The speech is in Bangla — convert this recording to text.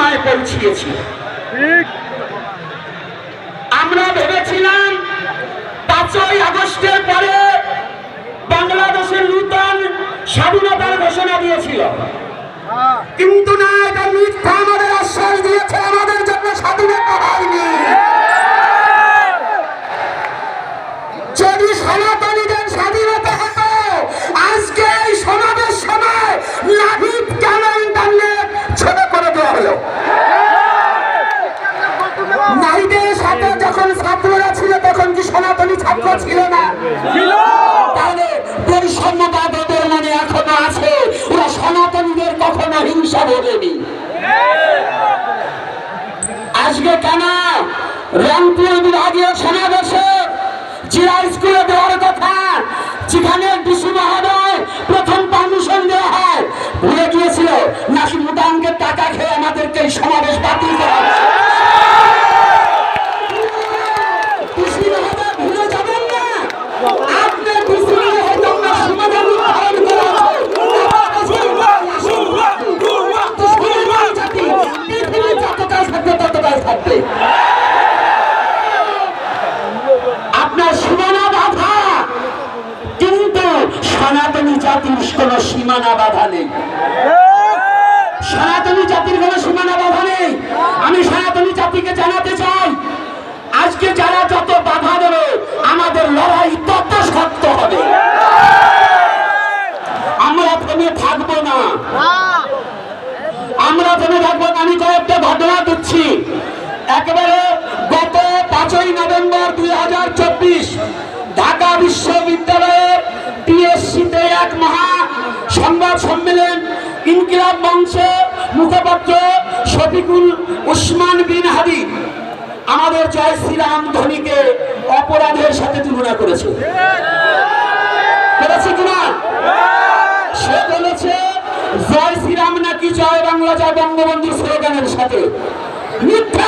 সীমায় পৌঁছিয়েছি। আমরা ভেবেছিলাম 5ই আগস্টের পরে বাংলাদেশের নূতন স্বাধীনতার ঘোষণা দিয়েছিল, কিন্তু না, এটা মিথ্যা। আমাদের আশ্বাস দিয়েছে আমাদের জন্য স্বাধীনতা হয়নি। যদি সনাতনীদের স্বাধীনতা হতো, আজকে এই সমাবেশ সময় লাভিব কেন ইন্টারনেট ছোট করে দেওয়া হলো? নাইদের সাথে যখন ছাত্ররা ছিল তখন কি সনাতনী ছাত্র ছিল না? তাহলে বৈষম্যবাদ ওদের মনে এখনো আছে। ওরা সনাতনীদের কখনো হিংসা ভোগেনি। আজকে কেন রংপুর বিভাগীয় সমাবেশে জিরা স্কুলে দেওয়ার কথা, যেখানে ডিসি মহোদয় প্রথম পারমিশন দেওয়া হয়, ভুলে গিয়েছিল নাকি মুদাঙ্গের টাকা খেয়ে আমাদেরকে এই সমাবেশ বাতিল করা হচ্ছে? ডিসি মহোদয় ভুলে যাবেন না, আপনি ডিসি মহোদয় সমাধান নির্ধারণ করা আছে। পৃথিবীর যত কাজ থাকবে তত কাজ থাকবে। আপনার সীমানা বাধা, কিন্তু সনাতনী জাতির কোন সীমানা বাধা নেই। সনাতনী জাতির কোন সীমানা বাধা নেই। আমি সনাতনী জাতিকে জানাতে চাই, আজকে যারা যত বাধা দেবে আমাদের লড়াই তত শক্ত হবে। আমরা থেমে থাকবো না, আমরা থেমে থাকবো না। আমি কয়েকটা ঘটনা দিচ্ছি। একেবারে গত 5ই নভেম্বর 2024 ঢাকা বিশ্ববিদ্যালয়ের টিএসসিতে এক মহা সংবাদ সম্মেলন, ইনকিলাব মঞ্চের মুখপাত্র শফিকুল উসমান বিন হাদি আমাদের জয় শ্রীরাম ধ্বনিকে অপরাধের সাথে তুলনা করেছে। কিনা? সে বলেছে জয় শ্রীরাম নাকি জয় বাংলা জয় বঙ্গবন্ধু স্লোগানের সাথে। মিথ্যা